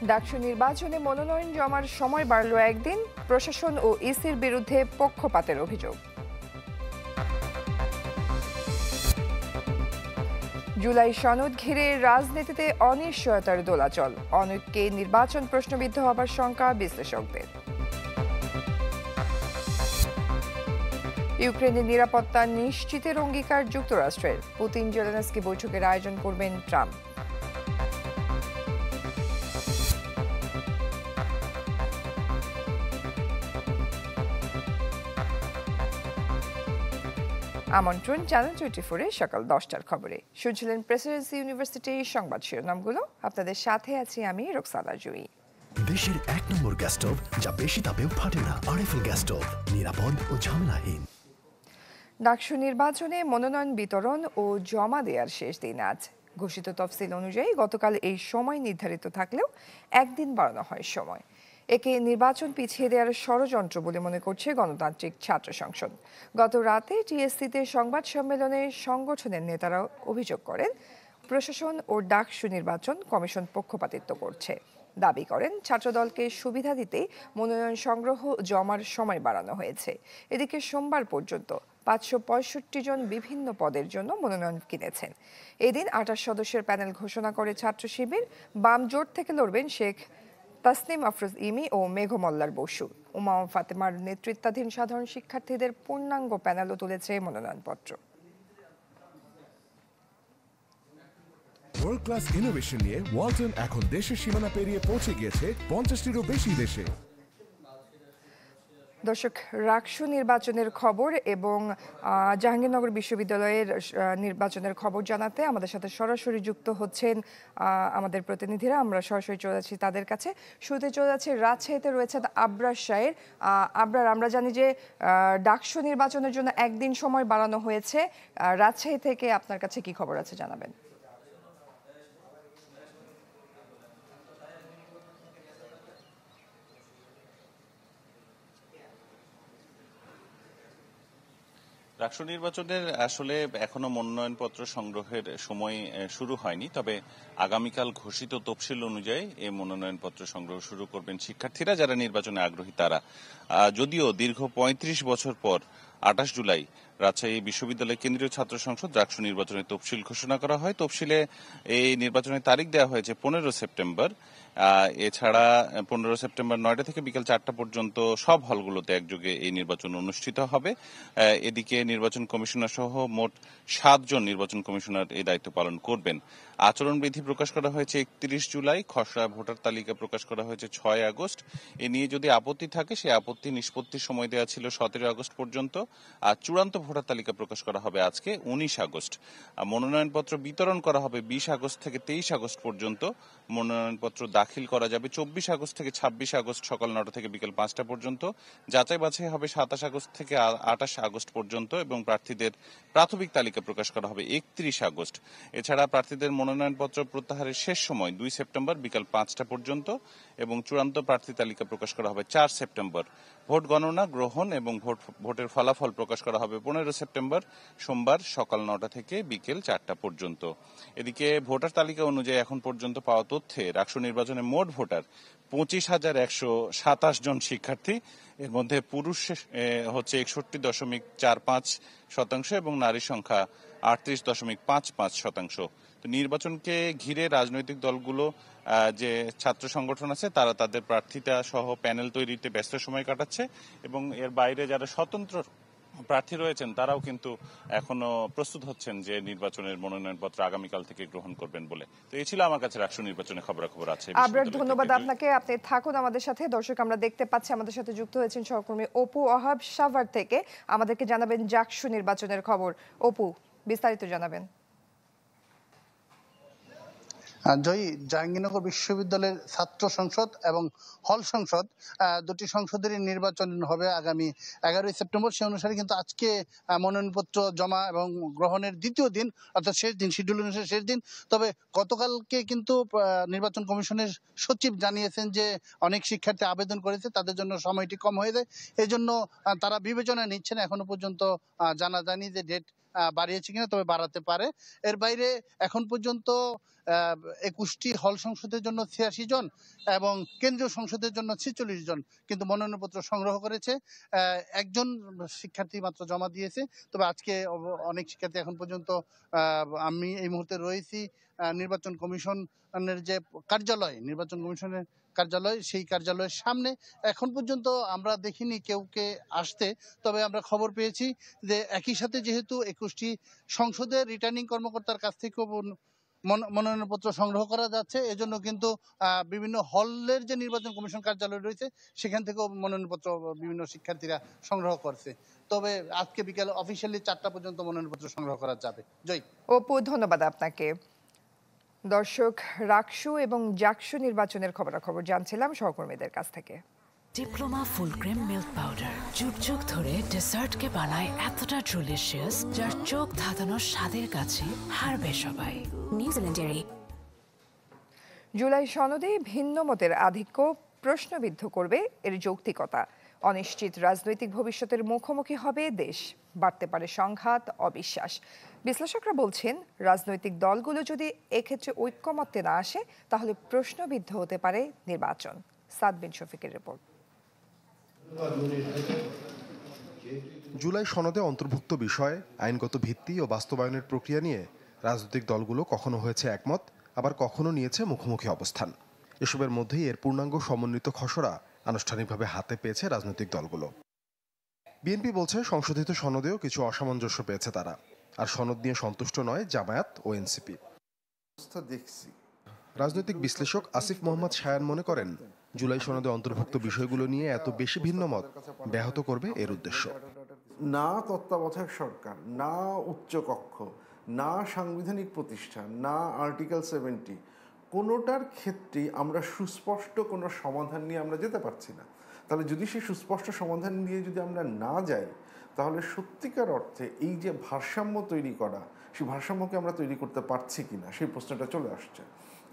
ডাকসু নির্বাচনে মনোনয়ন জমার সময় বাড়ল একদিন, প্রশাসন ও ইসির বিরুদ্ধে পক্ষপাতের অভিযোগ। জুলাই সনদ ঘিরে রাজনীতিতে অনিশ্চয়তার দোলাচল, অনেককে নির্বাচন প্রশ্নবিদ্ধ হবার শঙ্কা বিশ্লেষকদের। ইউক্রেনের নিরাপত্তা নিশ্চিতের অঙ্গীকার যুক্তরাষ্ট্রের, পুতিন জেলেনস্কি বৈঠকের আয়োজন করবেন ট্রাম্প। আমন্ত্রণ চ্যানেল 24 সকাল 10টার খবরে। শুনছিলেন প্রেসিডেন্সি ইউনিভার্সিটির সংবাদ শিরোনামগুলো। আপনাদের সাথে আছি আমি রোকসানা জুই। দেশের 1 নম্বর গ্যাস স্টোভ যা বেশি তাপেও ফাটে না, আরএফএল গ্যাস স্টোভ, নিরাপদ ও ঝামেলাহীন। ডাকসু নির্বাচনে মনোনয়ন বিতরণ ও জমা দেওয়ার শেষ দিন আজ। ঘোষিত তফসিল অনুযায়ী গতকাল এই সময় নির্ধারিত থাকলেও একদিন বাড়ানো হয় সময়। একে নির্বাচন পিছিয়ে দেওয়ার ষড়যন্ত্র বলে মনে করছে গণতান্ত্রিক ছাত্র সংসদ। গত রাতে টিএসসিতে সংবাদ সম্মেলনে সংগঠনের নেতারা অভিযোগ করেন, প্রশাসন ও ডাকসু নির্বাচন কমিশন পক্ষপাতিত্ব করছে। দাবি করেন ছাত্রদলকে সুবিধা দিতে মনোনয়ন সংগ্রহ জমার সময় বাড়ানো হয়েছে। এদিকে সোমবার পর্যন্ত 565 জন বিভিন্ন পদের জন্য মনোনয়ন কিনেছেন। এদিন 28 সদস্যের প্যানেল ঘোষণা করে ছাত্র শিবির। বাম জোট থেকে লড়বেন শেখ তাসনিম আফরোজ ইমি ও মেঘমল্লার বসু। উমা ফাতেমার নেতৃত্বাধীন সাধারণ শিক্ষার্থীদের পূর্ণাঙ্গ প্যানেলও তুলেছে মনোনয়নপত্র। ওয়ার্ল্ড ক্লাস ইনোভেশন নিয়ে ওয়ালটন এখন দেশের সীমানা পেরিয়ে পৌঁছে গিয়েছে 50টিরও বেশি দেশে। দর্শক, ডাকসু নির্বাচনের খবর এবং জাহাঙ্গীরনগর বিশ্ববিদ্যালয়ের নির্বাচনের খবর জানাতে আমাদের সাথে সরাসরি যুক্ত হচ্ছেন আমাদের প্রতিনিধিরা। আমরা সরাসরি চলে যাচ্ছি তাদের কাছে। শুরুতে চলে যাচ্ছে রাজশাহীতে রয়েছেন আবরার শাহের। আবরার, আমরা জানি যে ডাকসু নির্বাচনের জন্য একদিন সময় বাড়ানো হয়েছে। রাজশাহী থেকে আপনার কাছে কি খবর আছে জানাবেন। ডাকসু নির্বাচনের আসলে এখনো মনোনয়নপত্র সংগ্রহের সময় শুরু হয়নি, তবে আগামীকাল ঘোষিত তফসিল অনুযায়ী এই মনোনয়নপত্র সংগ্রহ শুরু করবেন শিক্ষার্থীরা যারা নির্বাচনে আগ্রহী তারা। যদিও দীর্ঘ 35 বছর পর 28 জুলাই রাজশাহী বিশ্ববিদ্যালয় কেন্দ্রীয় ছাত্র সংসদ ডাকসু নির্বাচনের তফসিল ঘোষণা করা হয়। তফসিলে এই নির্বাচনের তারিখ দেওয়া হয়েছে 15 সেপ্টেম্বর। এছাড়া 15 সেপ্টেম্বর 9টা থেকে বিকেল 4টা পর্যন্ত সব হলগুলোতে একযোগে এই নির্বাচন অনুষ্ঠিত হবে। এদিকে নির্বাচন কমিশনার সহ মোট 7 জন নির্বাচন কমিশনার এই দায়িত্ব পালন করবেন। আচরণবিধি প্রকাশ করা হয়েছে 31 জুলাই, খসড়া ভোটার তালিকা প্রকাশ করা হয়েছে 6 আগস্ট। এ নিয়ে যদি আপত্তি থাকে সেই আপত্তি নিষ্পত্তির সময় দেওয়া ছিল 17 আগস্ট পর্যন্ত। আর চূড়ান্ত ভোটার তালিকা প্রকাশ করা হবে আজকে 19 আগস্ট। মনোনয়নপত্র বিতরণ করা হবে 20 আগস্ট থেকে 23 আগস্ট পর্যন্ত। মনোনয়নপত্র দাখিল করা যাবে 24 আগস্ট থেকে 26 আগস্ট সকাল 9টা থেকে বিকেল 5টা পর্যন্ত। যাচাই বাছাই হবে 27 আগস্ট থেকে 28 আগস্ট পর্যন্ত এবং প্রার্থীদের প্রাথমিক তালিকা প্রকাশ করা হবে 31 আগস্ট। এছাড়া প্রার্থীদের মনোনয়নপত্র প্রত্যাহারের শেষ সময় 2 সেপ্টেম্বর বিকাল 5টা পর্যন্ত এবং চূড়ান্ত প্রার্থী তালিকা প্রকাশ করা হবে 4 সেপ্টেম্বর। ভোট গণনা, গ্রহণ এবং ভোটের ফলাফল প্রকাশ করা হবে 15 সেপ্টেম্বর সোমবার সকাল 9টা থেকে বিকেল 4টা পর্যন্ত। এদিকে ভোটার তালিকা অনুযায়ী এখন পর্যন্ত পাওয়া তথ্যে ডাকসু নির্বাচনে মোট ভোটার 25,127 জন শিক্ষার্থী। এর মধ্যে পুরুষ হচ্ছে 61.45% এবং নারীর সংখ্যা 38.55%। তো নির্বাচনকে ঘিরে রাজনৈতিক দলগুলো যে ছাত্র সংগঠন আছে তারা তাদের প্রার্থীতা সহ প্যানেল তৈরিতে ব্যস্ত সময় কাটাচ্ছে এবং এর বাইরে যারা স্বতন্ত্র প্রার্থী রয়েছেন তারাও কিন্তু এখনো প্রস্তুত হচ্ছেন যে নির্বাচনের মনোনয়নপত্র আগামীকাল থেকে গ্রহণ করবেন বলে। তো এই ছিল আমার কাছে ডাকসু নির্বাচনের খবরাখবর আছে। আবরার, ধন্যবাদ আপনাকে। আপনি থাকুন আমাদের সাথে। দর্শক, আমরা দেখতে পাচ্ছি আমাদের সাথে যুক্ত হয়েছেন সহকর্মী অপু ওহাব সাভার থেকে। আমাদেরকে জানাবেন ডাকসু নির্বাচনের খবর। অপু, বিস্তারিত জানাবেন। জয়ী, জাহাঙ্গীরনগর বিশ্ববিদ্যালয়ের ছাত্র সংসদ এবং হল সংসদ দুটি সংসদেরই নির্বাচন হবে আগামী 11 সেপ্টেম্বর। সে অনুসারে কিন্তু আজকে মনোনয়নপত্র জমা এবং গ্রহণের দ্বিতীয় দিন, অর্থাৎ শেষ দিন, শিডিউল অনুসারে শেষ দিন। তবে গতকালকে কিন্তু নির্বাচন কমিশনের সচিব জানিয়েছেন যে অনেক শিক্ষার্থী আবেদন করেছে, তাদের জন্য সময়টি কম হয়ে যায়। এই জন্য তারা বিবেচনা নিচ্ছেন। এখনো পর্যন্ত জানা যায়নি যে ডেট বাড়িয়েছে কিনা, তবে বাড়াতে পারে। এর বাইরে এখন পর্যন্ত 21টি হল সংসদের জন্য 86 জন এবং কেন্দ্রীয় সংসদের জন্য 46 জন কিন্তু মনোনয়নপত্র সংগ্রহ করেছে। একজন শিক্ষার্থী মাত্র জমা দিয়েছে। তবে আজকে অনেক শিক্ষার্থী এখন পর্যন্ত, আমি এই মুহূর্তে রয়েছি নির্বাচন কমিশনের যে কার্যালয়, নির্বাচন কমিশনের কার্যালয়, সেই কার্যালয়ের সামনে। এখন পর্যন্ত আমরা দেখিনি কেউকে আসতে, তবে আমরা খবর পেয়েছি যে একই সাথে যেহেতু 21টি সংসদের রিটার্নিং কর্মকর্তার কাছ থেকেও মনোনয়নপত্র সংগ্রহ করা যাচ্ছে, এজন্য কিন্তু বিভিন্ন হলের যে নির্বাচন কমিশন কার্যালয় রয়েছে সেখান থেকেও মনোনয়নপত্র বিভিন্ন শিক্ষার্থীরা সংগ্রহ করছে। তবে আজকে বিকেল অফিসিয়ালি 4টা পর্যন্ত মনোনয়নপত্র সংগ্রহ করা যাবে। জয়। অপু, ধন্যবাদ আপনাকে। দর্শক, রাকসু এবং জাকসু নির্বাচনের খবরাখবর জানছিলাম সহকর্মীদের কাছ থেকে। Diploma full cream milk powder যুগ যুগ ধরে ডেজার্টকে বানায় এতটা ডিলিশিয়াস, যার চোখ ধাঁধানোর স্বাদের কাছে হারবে সবাই। নিউজিল্যান্ডেরই জুলাই সনদে ভিন্ন মতের আধিক্য প্রশ্নবিদ্ধ করবে এর যৌক্তিকতা। অনিশ্চিত রাজনৈতিক ভবিষ্যতের মুখোমুখি হবে দেশ, বাড়তে পারে সংঘাত, অবিশ্বাস। বিশ্লেষকরা বলছেন, রাজনৈতিক দলগুলো যদি এক্ষেত্রে ঐক্যমত্যে না আসে তাহলে প্রশ্নবিদ্ধ হতে পারে নির্বাচন। সাদ বিন শফিকের রিপোর্ট। জুলাই সনদে অন্তর্ভুক্ত বিষয়, আইনগত ভিত্তি ও বাস্তবায়নের প্রক্রিয়া নিয়ে রাজনৈতিক দলগুলো কখনো হয়েছে একমত, আবার কখনো নিয়েছে মুখোমুখি অবস্থান। এসবের মধ্যেই এর পূর্ণাঙ্গ সমন্বিত খসড়া আনুষ্ঠানিকভাবে হাতে পেয়েছে রাজনৈতিক দলগুলো। বিএনপি বলছে সংশোধিত সনদেও কিছু অসামঞ্জস্য পেয়েছে তারা, আর সনদ নিয়ে সন্তুষ্ট নয় জামায়াত ও এনসিপি। রাজনৈতিক বিশ্লেষক আসিফ মোহাম্মদ শায়ান মনে করেন, জুলাই সনদে অন্তর্ভুক্ত বিষয়গুলো নিয়ে এত বেশি ভিন্ন মত ব্যাহত করবে এর উদ্দেশ্য। না তত্ত্বাবধায়ক সরকার, না উচ্চকক্ষ, না সাংবিধানিক প্রতিষ্ঠান, না আর্টিকেল 70, কোনোটার ক্ষেত্রেই আমরা সুস্পষ্ট কোনো সমাধান নিয়ে আমরা যেতে পারছি না। তাহলে যদি সেই সুস্পষ্ট সমাধান নিয়ে যদি আমরা না যাই, তাহলে সত্যিকার অর্থে এই যে ভারসাম্য তৈরি করা, সেই ভারসাম্যকে আমরা তৈরি করতে পারছি কিনা সেই প্রশ্নটা চলে আসছে।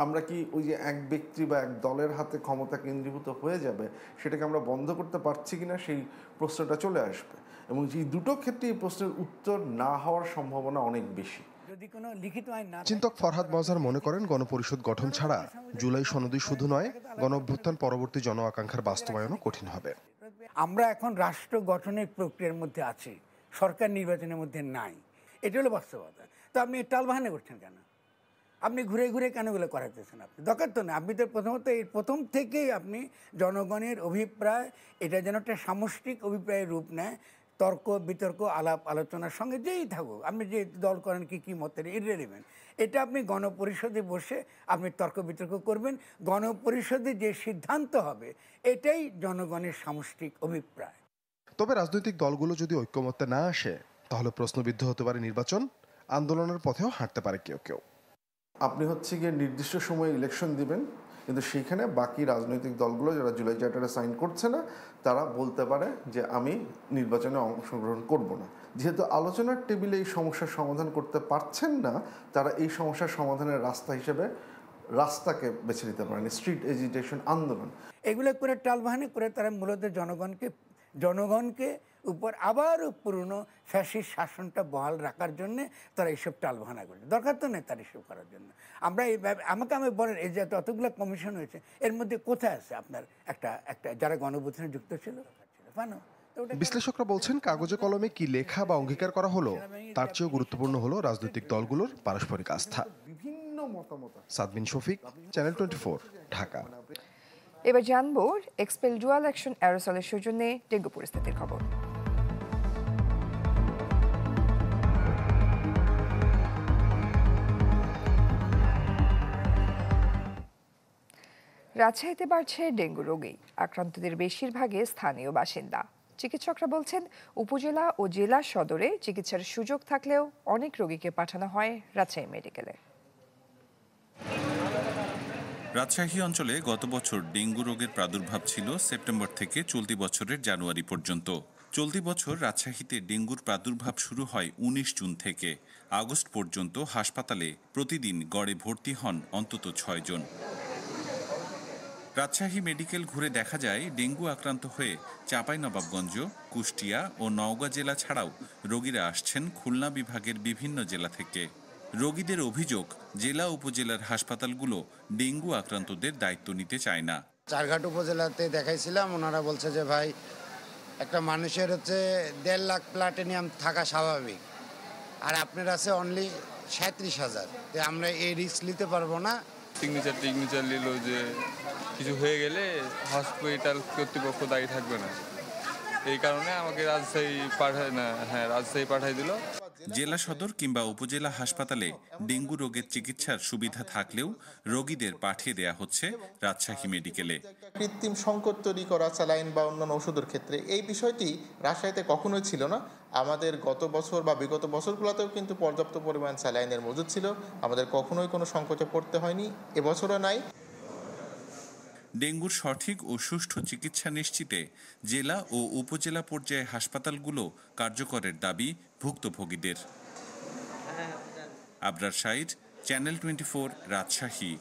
আমরা কি ওই যে এক ব্যক্তি বা এক দলের হাতে ক্ষমতা কেন্দ্রীভূত হয়ে যাবে, সেটাকে আমরা বন্ধ করতে পারছি কিনা সেই প্রশ্নটা চলে আসবে। এবং এই দুটো ক্ষেত্রে এই প্রশ্নের উত্তর না হওয়ার সম্ভাবনা অনেক বেশি। চিন্তক ফরহাদ মজার মনে করেন, গণপরিষদ গঠন ছাড়া জুলাই সনদই শুধু নয়, গণঅভ্যুত্থান পরবর্তী জন আকাঙ্ক্ষার বাস্তবায়নও কঠিন হবে। আমরা এখন রাষ্ট্র গঠনের প্রক্রিয়ার মধ্যে আছি, সরকার নির্বাচনের মধ্যে নাই। এটা হলো বাস্তবতা। তো আপনি টালবাহানা করছেন কেন? আপনি ঘুরে ঘুরে কেন এগুলো করাতেছেন? আপনি দরকার তো না। আপনি তো প্রথমত এই প্রথম থেকেই আপনি জনগণের অভিপ্রায়, এটা যেন একটা সামষ্টিক অভিপ্রায়ের রূপ নেয়, তর্ক বিতর্ক আলাপ আলোচনার সঙ্গে যেই থাকুক, আপনি যে দল করেন কি মতের, ইররিলেভেন্ট, এটা আপনি গণপরিষদে বসে আপনি তর্ক বিতর্ক করবেন। গণপরিষদে যে সিদ্ধান্ত হবে এটাই জনগণের সামষ্টিক অভিপ্রায়। তবে রাজনৈতিক দলগুলো যদি ঐক্যমত্যে না আসে, তাহলে প্রশ্নবিদ্ধ হতে পারে নির্বাচন, আন্দোলনের পথেও হাঁটতে পারে কেউ কেউ। আপনি হচ্ছে গিয়ে নির্দিষ্ট সময়ে ইলেকশন দিবেন, কিন্তু সেইখানে বাকি রাজনৈতিক দলগুলো যারা জুলাই চার্টারে সাইন করছে না, তারা বলতে পারে যে আমি নির্বাচনে অংশগ্রহণ করব না। যেহেতু আলোচনার টেবিলে এই সমস্যার সমাধান করতে পারছেন না, তারা এই সমস্যার সমাধানের রাস্তা হিসেবে রাস্তাকে বেছে নিতে পারেন, স্ট্রিট এজিটেশন, আন্দোলন। এগুলো করে টালবাহানি করে তারা মূলত জনগণকে উপর আবার পুরনো ফ্যাসিস্ট শাসনটা বহাল রাখার জন্য তারা এইসব টালবাহানা করে। দরকার তো নেই তার এসব করার জন্য। আমরা আমি বলেন, এই যে অতগুলো কমিশন হয়েছে, এর মধ্যে কোথায় আছে আপনার একটা যারা গণঅভ্যুত্থানে যুক্ত ছিল? বিশ্লেষকরা বলছেন, কাগজে কলমে কি লেখা বা অঙ্গীকার করা হলো, তার চেয়েও গুরুত্বপূর্ণ হলো রাজনৈতিক দলগুলোর পারস্পরিক আস্থা। বিভিন্ন মতামত। সাদ বিন শফিক, চ্যানেল 24, ঢাকা। এবার জানবো এক্সপেল ডুয়াল অ্যাকশন অ্যারোসলের সৌজন্যে ডেঙ্গু পরিস্থিতির খবর। রাজশাহীতে বাড়ছে ডেঙ্গু রোগী, আক্রান্তদের বেশিরভাগই স্থানীয় বাসিন্দা। চিকিৎসকরা বলছেন, উপজেলা ও জেলা সদরে চিকিৎসার সুযোগ থাকলেও অনেক রোগীকে পাঠানো হয় রাজশাহী মেডিকেলে। রাজশাহী অঞ্চলে গত বছর ডেঙ্গু রোগের প্রাদুর্ভাব ছিল সেপ্টেম্বর থেকে চলতি বছরের জানুয়ারি পর্যন্ত। চলতি বছর রাজশাহীতে ডেঙ্গুর প্রাদুর্ভাব শুরু হয় 19 জুন থেকে। আগস্ট পর্যন্ত হাসপাতালে প্রতিদিন গড়ে ভর্তি হন অন্তত 6 জন। রাজশাহী মেডিকেল ঘুরে দেখা যায়, ডেঙ্গু আক্রান্ত হয়ে চাঁপাইনবাবগঞ্জ, কুষ্টিয়া ও নওগাঁ জেলা ছাড়াও রোগীরা আসছেন খুলনা বিভাগের বিভিন্ন জেলা থেকে। রোগীদের অভিযোগ, জেলা উপজেলার হাসপাতালগুলো ডেঙ্গু আক্রান্তদের দায়িত্ব নিতে চায় না। চারঘাট উপজেলাতে দেখাইছিলাম, ওনারা বলছে যে ভাই একটা মানুষের হচ্ছে 1.5 লাখ প্লাটিনিয়াম থাকা স্বাভাবিক, আর আপনার আছে অনলি 37,000, আমরা এই রিস্ক নিতে পারবো না। সিগনেচার নিল যে কিছু হয়ে গেলে হসপিটাল কর্তৃপক্ষ দায়ী থাকবে না, এই কারণে আমাকে রাজশাহী পাঠায় দিল। জেলা সদর কিংবা উপজেলা হাসপাতালে ডেঙ্গু রোগের চিকিৎসার সুবিধা থাকলেও রোগীদের পাঠিয়ে দেয়া হচ্ছে রাজশাহী মেডিকেলে। কৃত্রিম সংকট তৈরি করা স্যালাইন বা অন্যান্য ওষুধের ক্ষেত্রে এই বিষয়টি রাজশাহীতে কখনোই ছিল না। আমাদের গত বছর বা বিগত বছরগুলোতেও কিন্তু পর্যাপ্ত পরিমাণ স্যালাইনের মজুদ ছিল, আমাদের কখনোই কোনো সংকটে পড়তে হয়নি, এবছরও নাই। ডেঙ্গুর সঠিক ও সুষ্ঠু চিকিৎসা নিশ্চিতে জেলা ও উপজেলা পর্যায়ে হাসপাতালগুলো কার্যকরের দাবি ভুক্তভোগীদের। আবরার সাইদ, চ্যানেল 24, রাজশাহী।